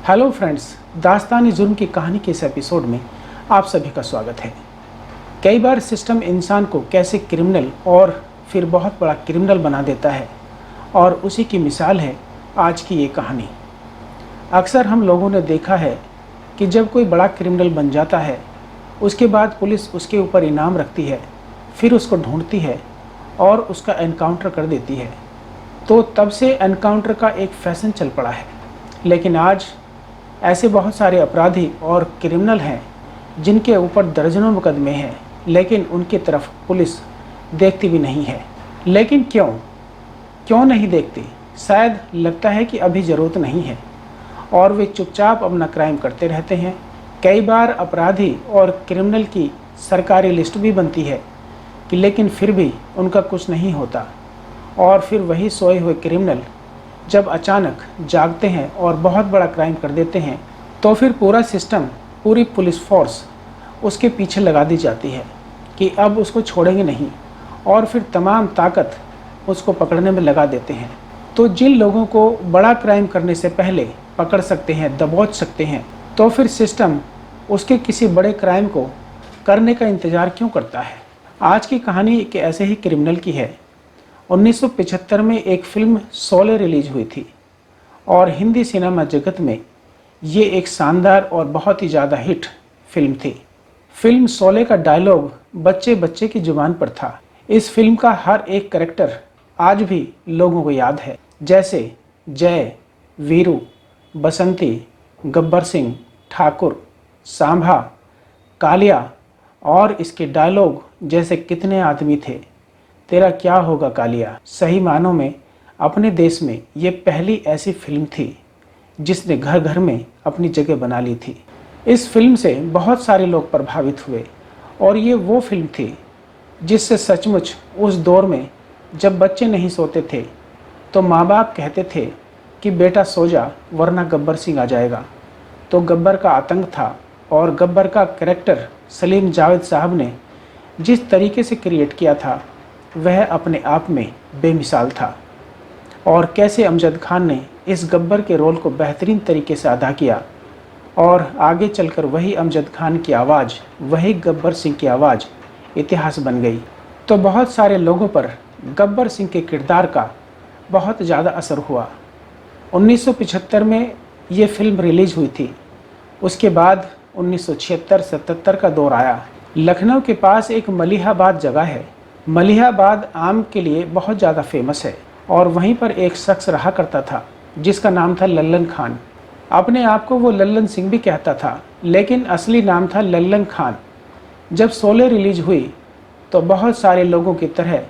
Hello friends, दास्तानी जुर्म की कहानी के इस एपिसोड में आप सभी का स्वागत है। कई बार सिस्टम इंसान को कैसे क्रिमिनल और फिर बहुत बड़ा क्रिमिनल बना देता है, और उसी की मिसाल है आज की ये कहानी। अक्सर हम लोगों ने देखा है कि जब कोई बड़ा क्रिमिनल बन जाता है, उसके बाद पुलिस उसके ऊपर इनाम रखती है, फिर उसको ढूंढती है और उसका एनकाउंटर कर देती है। तो तब से एनकाउंटर का एक फैशन चल पड़ा है। लेकिन आज ऐसे बहुत सारे अपराधी और क्रिमिनल हैं जिनके ऊपर दर्जनों मुकदमे हैं, लेकिन उनकी तरफ पुलिस देखती भी नहीं है। लेकिन क्यों क्यों नहीं देखती? शायद लगता है कि अभी ज़रूरत नहीं है, और वे चुपचाप अपना क्राइम करते रहते हैं। कई बार अपराधी और क्रिमिनल की सरकारी लिस्ट भी बनती है कि लेकिन फिर भी उनका कुछ नहीं होता, और फिर वही सोए हुए क्रिमिनल जब अचानक जागते हैं और बहुत बड़ा क्राइम कर देते हैं, तो फिर पूरा सिस्टम, पूरी पुलिस फोर्स उसके पीछे लगा दी जाती है कि अब उसको छोड़ेंगे नहीं, और फिर तमाम ताकत उसको पकड़ने में लगा देते हैं। तो जिन लोगों को बड़ा क्राइम करने से पहले पकड़ सकते हैं, दबोच सकते हैं, तो फिर सिस्टम उसके किसी बड़े क्राइम को करने का इंतज़ार क्यों करता है? आज की कहानी एक ऐसे ही क्रिमिनल की है। 1975 में एक फिल्म शोले रिलीज हुई थी, और हिंदी सिनेमा जगत में ये एक शानदार और बहुत ही ज़्यादा हिट फिल्म थी। फिल्म शोले का डायलॉग बच्चे बच्चे की जुबान पर था। इस फिल्म का हर एक कैरेक्टर आज भी लोगों को याद है, जैसे जय, वीरू, बसंती, गब्बर सिंह, ठाकुर, सांभा, कालिया, और इसके डायलॉग जैसे कितने आदमी थे, तेरा क्या होगा कालिया। सही मानों में अपने देश में ये पहली ऐसी फिल्म थी जिसने घर घर में अपनी जगह बना ली थी। इस फिल्म से बहुत सारे लोग प्रभावित हुए, और ये वो फिल्म थी जिससे सचमुच उस दौर में जब बच्चे नहीं सोते थे तो माँ बाप कहते थे कि बेटा सो जा वरना गब्बर सिंह आ जाएगा। तो गब्बर का आतंक था, और गब्बर का कैरेक्टर सलीम जावेद साहब ने जिस तरीके से क्रिएट किया था वह अपने आप में बेमिसाल था। और कैसे अमजद खान ने इस गब्बर के रोल को बेहतरीन तरीके से अदा किया, और आगे चलकर वही अमजद खान की आवाज़, वही गब्बर सिंह की आवाज़ इतिहास बन गई। तो बहुत सारे लोगों पर गब्बर सिंह के किरदार का बहुत ज़्यादा असर हुआ। 1975 में ये फिल्म रिलीज हुई थी। उसके बाद 1976-77 का दौर आया। लखनऊ के पास एक मलिहाबाद जगह है। मलिहाबाद आम के लिए बहुत ज़्यादा फेमस है, और वहीं पर एक शख्स रहा करता था जिसका नाम था लल्लन खान। अपने आप को वो लल्लन सिंह भी कहता था, लेकिन असली नाम था लल्लन खान। जब शोले रिलीज हुई तो बहुत सारे लोगों की तरह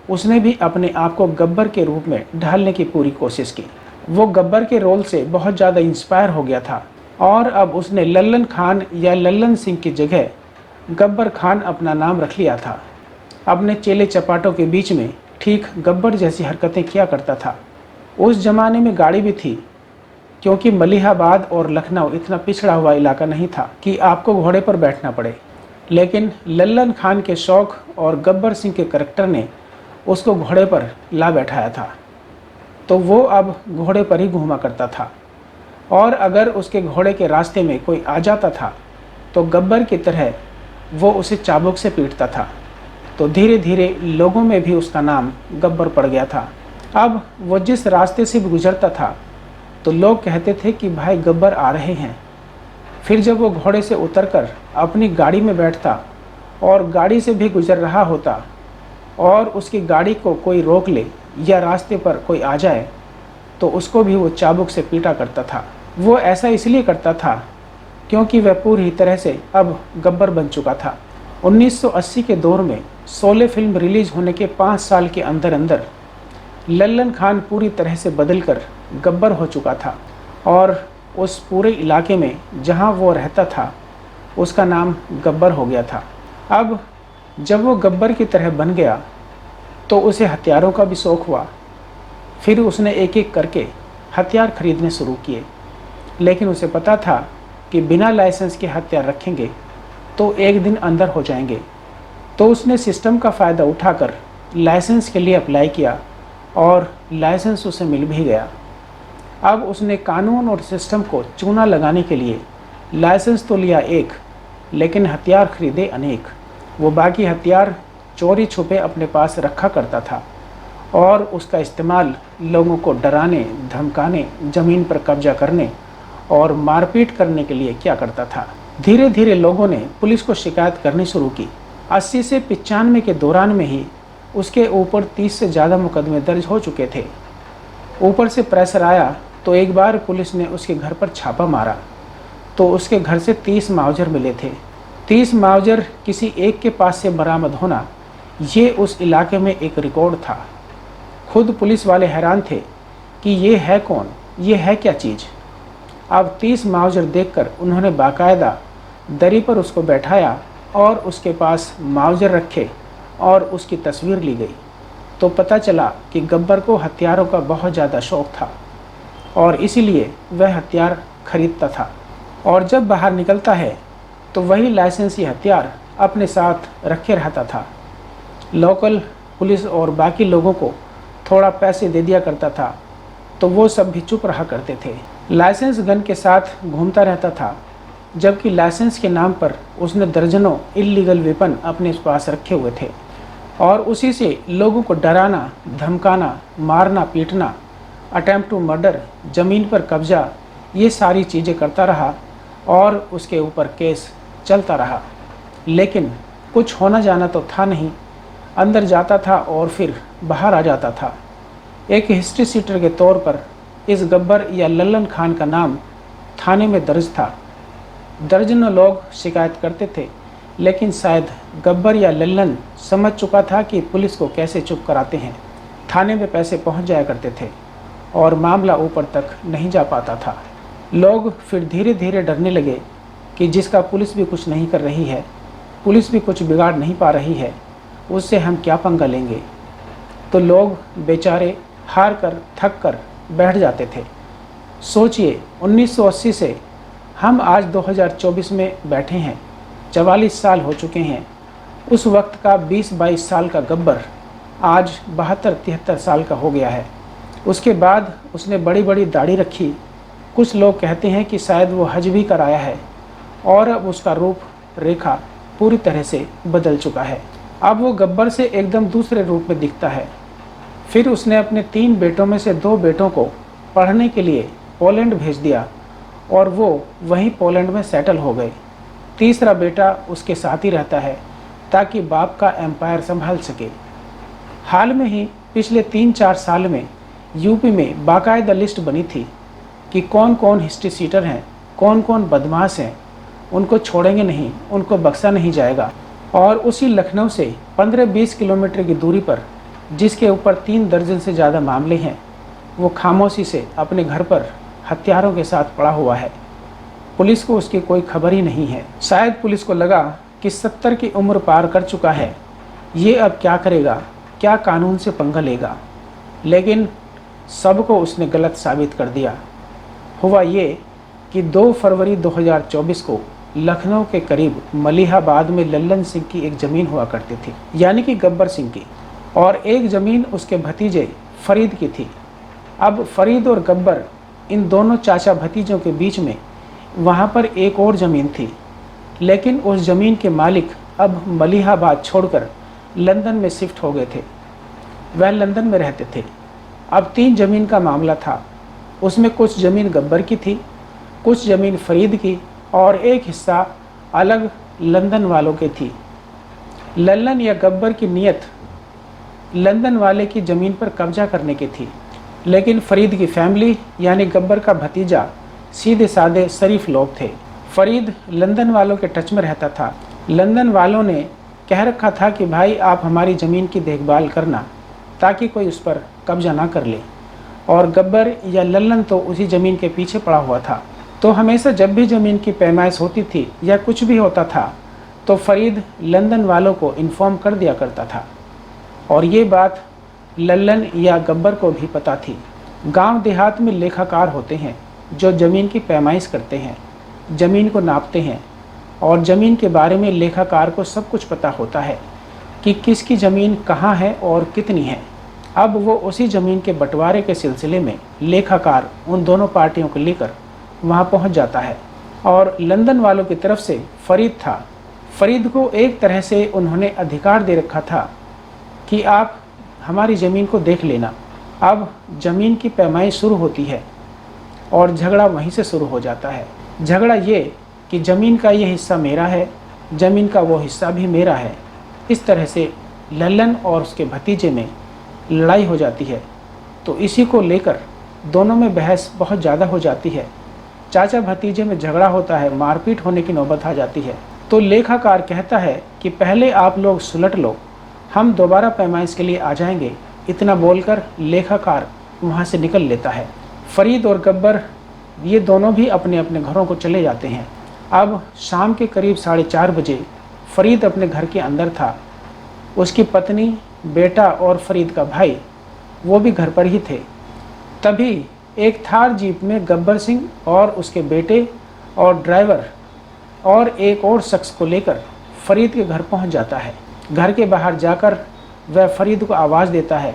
उसने भी अपने आप को गब्बर के रूप में ढालने की पूरी कोशिश की। वो गब्बर के रोल से बहुत ज़्यादा इंस्पायर हो गया था, और अब उसने लल्लन खान या लल्लन सिंह की जगह गब्बर खान अपना नाम रख लिया था। अपने चेले चपाटों के बीच में ठीक गब्बर जैसी हरकतें किया करता था। उस ज़माने में गाड़ी भी थी, क्योंकि मलिहाबाद और लखनऊ इतना पिछड़ा हुआ इलाका नहीं था कि आपको घोड़े पर बैठना पड़े। लेकिन लल्लन खान के शौक़ और गब्बर सिंह के करैक्टर ने उसको घोड़े पर ला बैठाया था, तो वो अब घोड़े पर ही घूमा करता था। और अगर उसके घोड़े के रास्ते में कोई आ जाता था तो गब्बर की तरह वो उसे चाबुक से पीटता था। तो धीरे धीरे लोगों में भी उसका नाम गब्बर पड़ गया था। अब वो जिस रास्ते से भी गुजरता था तो लोग कहते थे कि भाई गब्बर आ रहे हैं। फिर जब वो घोड़े से उतरकर अपनी गाड़ी में बैठता और गाड़ी से भी गुजर रहा होता, और उसकी गाड़ी को कोई रोक ले या रास्ते पर कोई आ जाए, तो उसको भी वो चाबुक से पीटा करता था। वो ऐसा इसलिए करता था क्योंकि वह पूरी तरह से अब गब्बर बन चुका था। 1980 के दौर में शोले फिल्म रिलीज होने के 5 साल के अंदर अंदर लल्लन खान पूरी तरह से बदलकर गब्बर हो चुका था, और उस पूरे इलाके में जहां वो रहता था उसका नाम गब्बर हो गया था। अब जब वो गब्बर की तरह बन गया तो उसे हथियारों का भी शौक़ हुआ। फिर उसने एक एक करके हथियार खरीदने शुरू किए, लेकिन उसे पता था कि बिना लाइसेंस के हथियार रखेंगे तो एक दिन अंदर हो जाएंगे। तो उसने सिस्टम का फ़ायदा उठाकर लाइसेंस के लिए अप्लाई किया, और लाइसेंस उसे मिल भी गया। अब उसने कानून और सिस्टम को चूना लगाने के लिए लाइसेंस तो लिया एक, लेकिन हथियार खरीदे अनेक। वो बाकी हथियार चोरी छुपे अपने पास रखा करता था और उसका इस्तेमाल लोगों को डराने, धमकाने, ज़मीन पर कब्जा करने और मारपीट करने के लिए किया करता था। धीरे धीरे लोगों ने पुलिस को शिकायत करनी शुरू की। 80 से 95 के दौरान में ही उसके ऊपर 30 से ज़्यादा मुकदमे दर्ज हो चुके थे। ऊपर से प्रेशर आया तो एक बार पुलिस ने उसके घर पर छापा मारा तो उसके घर से 30 माउजर मिले थे। 30 माउजर किसी एक के पास से बरामद होना, ये उस इलाके में एक रिकॉर्ड था। खुद पुलिस वाले हैरान थे कि ये है कौन, ये है क्या चीज़। अब 30 माउजर देखकर उन्होंने बाकायदा दरी पर उसको बैठाया और उसके पास माउजर रखे और उसकी तस्वीर ली गई। तो पता चला कि गब्बर को हथियारों का बहुत ज़्यादा शौक़ था और इसीलिए वह हथियार खरीदता था और जब बाहर निकलता है तो वही लाइसेंसी हथियार अपने साथ रखे रहता था। लोकल पुलिस और बाकी लोगों को थोड़ा पैसे दे दिया करता था तो वो सब भी चुप रहा करते थे। लाइसेंस गन के साथ घूमता रहता था, जबकि लाइसेंस के नाम पर उसने दर्जनों इल्लीगल वेपन अपने पास रखे हुए थे और उसी से लोगों को डराना, धमकाना, मारना, पीटना, अटेम्प्ट टू मर्डर, ज़मीन पर कब्जा, ये सारी चीज़ें करता रहा और उसके ऊपर केस चलता रहा। लेकिन कुछ होना जाना तो था नहीं। अंदर जाता था और फिर बाहर आ जाता था। एक हिस्ट्री सीटर के तौर पर इस गब्बर या लल्लन खान का नाम थाने में दर्ज था। दर्जनों लोग शिकायत करते थे, लेकिन शायद गब्बर या लल्लन समझ चुका था कि पुलिस को कैसे चुप कराते हैं। थाने में पैसे पहुंच जाया करते थे और मामला ऊपर तक नहीं जा पाता था। लोग फिर धीरे धीरे डरने लगे कि जिसका पुलिस भी कुछ नहीं कर रही है, पुलिस भी कुछ बिगाड़ नहीं पा रही है, उससे हम क्या पंगा लेंगे। तो लोग बेचारे हार कर, थक कर बैठ जाते थे। सोचिए, 1980 से हम आज 2024 में बैठे हैं, 44 साल हो चुके हैं। उस वक्त का 20-22 साल का गब्बर आज 72-73 साल का हो गया है। उसके बाद उसने बड़ी बड़ी दाढ़ी रखी। कुछ लोग कहते हैं कि शायद वो हज भी कराया है और अब उसका रूप रेखा पूरी तरह से बदल चुका है। अब वो गब्बर से एकदम दूसरे रूप में दिखता है। फिर उसने अपने 3 बेटों में से 2 बेटों को पढ़ने के लिए पोलैंड भेज दिया और वो वहीं पोलैंड में सेटल हो गए। तीसरा बेटा उसके साथ ही रहता है ताकि बाप का एम्पायर संभाल सके। हाल में ही पिछले 3-4 साल में यूपी में बाकायदा लिस्ट बनी थी कि कौन कौन हिस्ट्री सीटर हैं, कौन कौन बदमाश हैं, उनको छोड़ेंगे नहीं, उनको बख्शा नहीं जाएगा। और उसी लखनऊ से 15-20 किलोमीटर की दूरी पर, जिसके ऊपर 3 दर्जन से ज़्यादा मामले हैं, वो खामोशी से अपने घर पर हथियारों के साथ पड़ा हुआ है। पुलिस को उसकी कोई खबर ही नहीं है। शायद पुलिस को लगा कि 70 की उम्र पार कर चुका है, ये अब क्या करेगा, क्या कानून से पंगा लेगा। लेकिन सबको उसने गलत साबित कर दिया। हुआ ये कि 2 फरवरी 2024 को लखनऊ के करीब मलिहाबाद में लल्लन सिंह की एक ज़मीन हुआ करती थी, यानी कि गब्बर सिंह की, और एक ज़मीन उसके भतीजे फरीद की थी। अब फरीद और गब्बर, इन दोनों चाचा भतीजों के बीच में वहाँ पर एक और ज़मीन थी, लेकिन उस ज़मीन के मालिक अब मलिहाबाद छोड़कर लंदन में शिफ्ट हो गए थे। वह लंदन में रहते थे। अब 3 ज़मीन का मामला था। उसमें कुछ ज़मीन गब्बर की थी, कुछ ज़मीन फरीद की और एक हिस्सा अलग लंदन वालों की थी। लल्लन या गब्बर की नीयत लंदन वाले की ज़मीन पर कब्जा करने की थी, लेकिन फरीद की फैमिली यानी गब्बर का भतीजा सीधे साधे शरीफ लोग थे। फरीद लंदन वालों के टच में रहता था। लंदन वालों ने कह रखा था कि भाई आप हमारी ज़मीन की देखभाल करना ताकि कोई उस पर कब्जा ना कर ले, और गब्बर या लल्लन तो उसी ज़मीन के पीछे पड़ा हुआ था। तो हमेशा जब भी ज़मीन की पैमाइश होती थी या कुछ भी होता था तो फरीद लंदन वालों को इन्फॉर्म कर दिया करता था, और ये बात लल्लन या गब्बर को भी पता थी। गांव देहात में लेखाकार होते हैं जो ज़मीन की पैमाइश करते हैं, ज़मीन को नापते हैं, और ज़मीन के बारे में लेखाकार को सब कुछ पता होता है कि किसकी ज़मीन कहाँ है और कितनी है। अब वो उसी ज़मीन के बंटवारे के सिलसिले में लेखाकार उन दोनों पार्टियों को लेकर वहाँ पहुँच जाता है और लंदन वालों की तरफ से फरीद था। फरीद को एक तरह से उन्होंने अधिकार दे रखा था कि आप हमारी ज़मीन को देख लेना। अब ज़मीन की पैमाई शुरू होती है और झगड़ा वहीं से शुरू हो जाता है। झगड़ा ये कि ज़मीन का ये हिस्सा मेरा है, ज़मीन का वो हिस्सा भी मेरा है। इस तरह से लल्लन और उसके भतीजे में लड़ाई हो जाती है। तो इसी को लेकर दोनों में बहस बहुत ज़्यादा हो जाती है। चाचा भतीजे में झगड़ा होता है, मारपीट होने की नौबत आ जाती है। तो लेखाकार कहता है कि पहले आप लोग सुलट लो, हम दोबारा पैमाइश के लिए आ जाएंगे। इतना बोलकर लेखाकार वहाँ से निकल लेता है। फरीद और गब्बर ये दोनों भी अपने अपने घरों को चले जाते हैं। अब शाम के करीब 4:30 बजे फरीद अपने घर के अंदर था। उसकी पत्नी, बेटा और फरीद का भाई वो भी घर पर ही थे। तभी एक थार जीप में गब्बर सिंह और उसके बेटे और ड्राइवर और एक और शख्स को लेकर फरीद के घर पहुंच जाता है। घर के बाहर जाकर वह फरीद को आवाज़ देता है,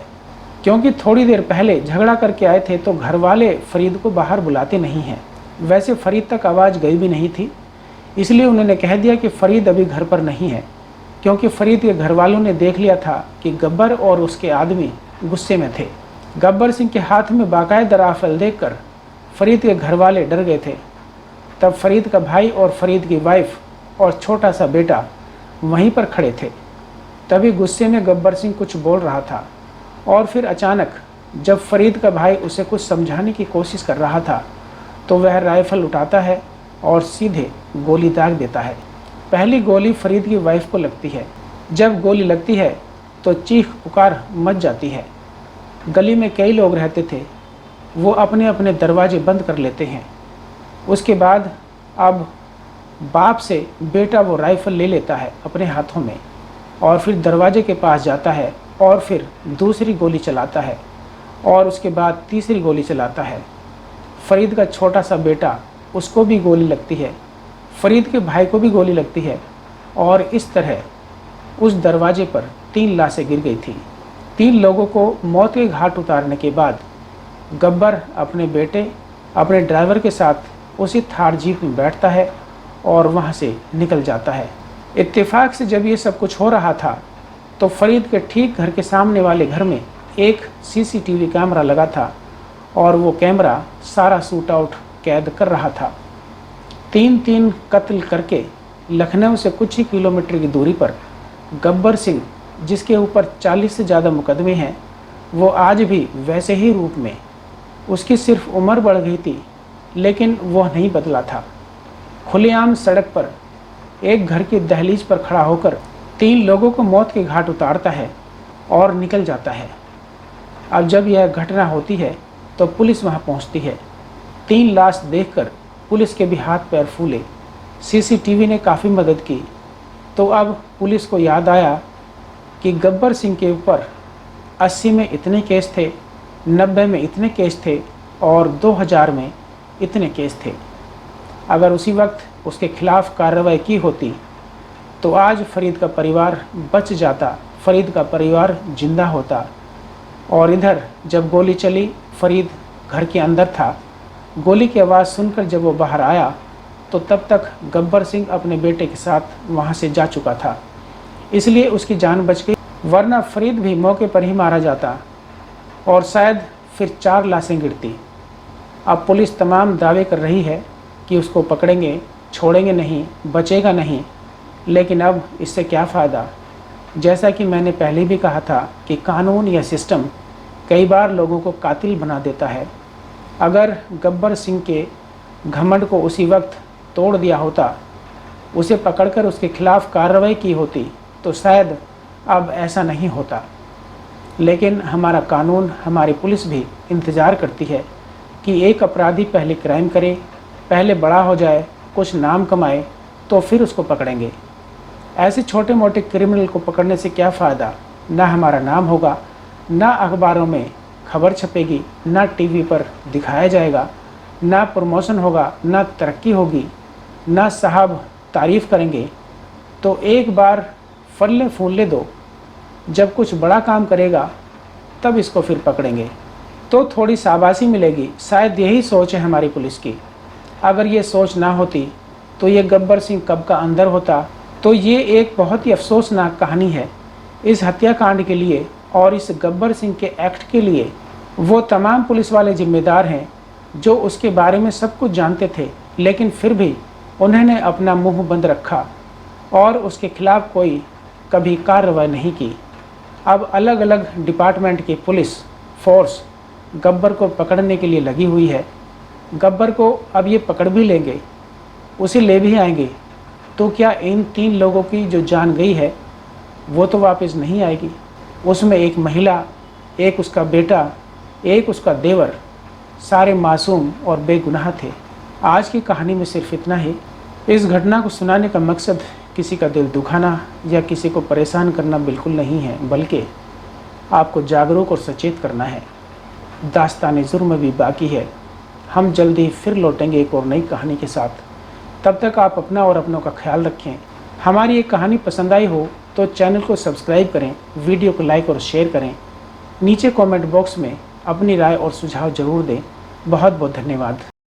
क्योंकि थोड़ी देर पहले झगड़ा करके आए थे तो घर वाले फरीद को बाहर बुलाते नहीं हैं। वैसे फरीद तक आवाज़ गई भी नहीं थी, इसलिए उन्होंने कह दिया कि फ़रीद अभी घर पर नहीं है, क्योंकि फ़रीद के घर वालों ने देख लिया था कि गब्बर और उसके आदमी गुस्से में थे। गब्बर सिंह के हाथ में बाकायदा राइफल देखकर फ़रीद के घर वाले डर गए थे। तब फ़रीद का भाई और फ़रीद की वाइफ और छोटा सा बेटा वहीं पर खड़े थे। तभी गुस्से में गब्बर सिंह कुछ बोल रहा था और फिर अचानक जब फ़रीद का भाई उसे कुछ समझाने की कोशिश कर रहा था तो वह राइफल उठाता है और सीधे गोली दाग देता है। पहली गोली फ़रीद की वाइफ को लगती है। जब गोली लगती है तो चीख पुकार मच जाती है। गली में कई लोग रहते थे, वो अपने अपने दरवाजे बंद कर लेते हैं। उसके बाद अब बाप से बेटा वो राइफ़ल ले लेता है अपने हाथों में और फिर दरवाजे के पास जाता है और फिर दूसरी गोली चलाता है और उसके बाद तीसरी गोली चलाता है। फ़रीद का छोटा सा बेटा, उसको भी गोली लगती है, फ़रीद के भाई को भी गोली लगती है और इस तरह उस दरवाजे पर 3 लाशें गिर गई थी। 3 लोगों को मौत के घाट उतारने के बाद गब्बर अपने बेटे, अपने ड्राइवर के साथ उसी थार जीप में बैठता है और वहाँ से निकल जाता है। इत्तेफाक से जब ये सब कुछ हो रहा था तो फ़रीद के ठीक घर के सामने वाले घर में एक सीसीटीवी कैमरा लगा था और वो कैमरा सारा शूट आउट कैद कर रहा था। 3 कत्ल करके लखनऊ से कुछ ही किलोमीटर की दूरी पर गब्बर सिंह, जिसके ऊपर 40 से ज़्यादा मुकदमे हैं, वो आज भी वैसे ही रूप में, उसकी सिर्फ उम्र बढ़ गई थी लेकिन वह नहीं बदला था। खुलेआम सड़क पर एक घर की दहलीज पर खड़ा होकर 3 लोगों को मौत के घाट उतारता है और निकल जाता है। अब जब यह घटना होती है तो पुलिस वहां पहुंचती है। 3 लाश देखकर पुलिस के भी हाथ पैर फूले। सीसीटीवी ने काफ़ी मदद की। तो अब पुलिस को याद आया कि गब्बर सिंह के ऊपर 80 में इतने केस थे, 90 में इतने केस थे और 2000 में इतने केस थे। अगर उसी वक्त उसके खिलाफ कार्रवाई की होती तो आज फ़रीद का परिवार बच जाता, फ़रीद का परिवार जिंदा होता। और इधर जब गोली चली, फ़रीद घर के अंदर था। गोली की आवाज़ सुनकर जब वो बाहर आया तो तब तक गब्बर सिंह अपने बेटे के साथ वहाँ से जा चुका था, इसलिए उसकी जान बच गई, वरना फ़रीद भी मौके पर ही मारा जाता और शायद फिर 4 लाशें गिरती। अब पुलिस तमाम दावे कर रही है कि उसको पकड़ेंगे, छोड़ेंगे नहीं, बचेगा नहीं, लेकिन अब इससे क्या फ़ायदा। जैसा कि मैंने पहले भी कहा था कि कानून या सिस्टम कई बार लोगों को कातिल बना देता है। अगर गब्बर सिंह के घमंड को उसी वक्त तोड़ दिया होता, उसे पकड़कर उसके खिलाफ कार्रवाई की होती तो शायद अब ऐसा नहीं होता। लेकिन हमारा कानून, हमारी पुलिस भी इंतज़ार करती है कि एक अपराधी पहले क्राइम करे, पहले बड़ा हो जाए, कुछ नाम कमाए, तो फिर उसको पकड़ेंगे। ऐसे छोटे मोटे क्रिमिनल को पकड़ने से क्या फ़ायदा। ना हमारा नाम होगा, ना अखबारों में खबर छपेगी, ना टीवी पर दिखाया जाएगा, ना प्रमोशन होगा, ना तरक्की होगी, ना साहब तारीफ़ करेंगे। तो एक बार फलने फूलने दो, जब कुछ बड़ा काम करेगा तब इसको फिर पकड़ेंगे तो थोड़ी शाबाशी मिलेगी। शायद यही सोच है हमारी पुलिस की। अगर ये सोच ना होती तो ये गब्बर सिंह कब का अंदर होता। तो ये एक बहुत ही अफसोसनाक कहानी है इस हत्याकांड के लिए और इस गब्बर सिंह के एक्ट के लिए। वो तमाम पुलिस वाले जिम्मेदार हैं जो उसके बारे में सब कुछ जानते थे, लेकिन फिर भी उन्होंने अपना मुंह बंद रखा और उसके खिलाफ कोई कभी कार्रवाई नहीं की। अब अलग अलग डिपार्टमेंट की पुलिस फोर्स गब्बर को पकड़ने के लिए लगी हुई है। गब्बर को अब ये पकड़ भी लेंगे, उसे ले भी आएंगे, तो क्या इन 3 लोगों की जो जान गई है वो तो वापस नहीं आएगी। उसमें एक महिला, एक उसका बेटा, एक उसका देवर, सारे मासूम और बेगुनाह थे। आज की कहानी में सिर्फ इतना ही। इस घटना को सुनाने का मकसद किसी का दिल दुखाना या किसी को परेशान करना बिल्कुल नहीं है, बल्कि आपको जागरूक और सचेत करना है। दास्तान जुर्म भी बाकी है। हम जल्दी ही फिर लौटेंगे एक और नई कहानी के साथ। तब तक आप अपना और अपनों का ख्याल रखें। हमारी ये कहानी पसंद आई हो तो चैनल को सब्सक्राइब करें, वीडियो को लाइक और शेयर करें। नीचे कमेंट बॉक्स में अपनी राय और सुझाव ज़रूर दें। बहुत बहुत धन्यवाद।